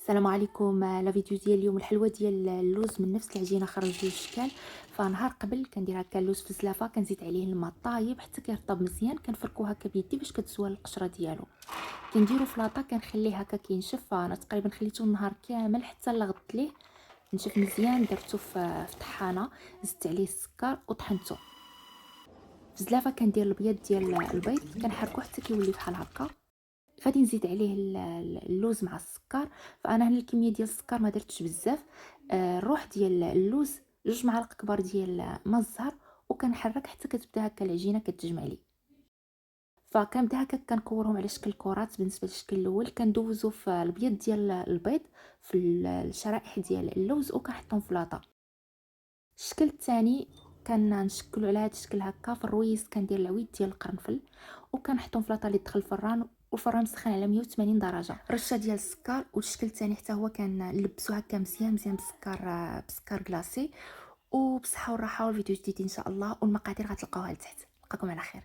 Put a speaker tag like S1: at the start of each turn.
S1: السلام عليكم. لا فيديو ديال اليوم الحلوه ديال اللوز من نفس العجينه خرج جوج اشكال. فنهار قبل كندير هكا اللوز في الزلافه، كنزيد عليه الماء طايب حتى كيرطب مزيان، كنفركو هكا بيدي باش كتزوال القشره ديالو. كنديرو في لاطا، كنخليه هكا كينشف. فانا تقريبا خليته النهار كامل حتى لغدت ليه نشف مزيان. درتو في طحانه، زدت عليه السكر وطحنته. في الزلافه كندير البيض ديال البيض، كنحركو حتى كيولي بحال هكا. غادي نزيد عليه اللوز مع السكر. فانا هنا الكميه ديال السكر ما درتش بزاف. الروح ديال اللوز 2 معالق كبار ديال ما الزهر، وكنحرك حتى كتبدا هكا العجينه كتجمع لي. فكنبدا هكا كنكورهم على شكل كرات. بالنسبه للشكل الاول كندوزو في البيض ديال البيض في الشرائح ديال اللوز وكنحطهم في لاطا. الشكل الثاني كنشكلو على هذا الشكل هكا. في الرويس كندير العويد ديال القرنفل وكنحطهم في لاطا اللي تدخل الفران، والفران مسخن على 180 درجه. رشه ديال السكر. والشكل الثاني حتى هو كنلبسو هكا مزيان مزيان بسكر كلاصي. وبصحه والراحه، والفيديو جديد ان شاء الله، والمقادير غتلقاوها لتحت. نلقاكم على خير.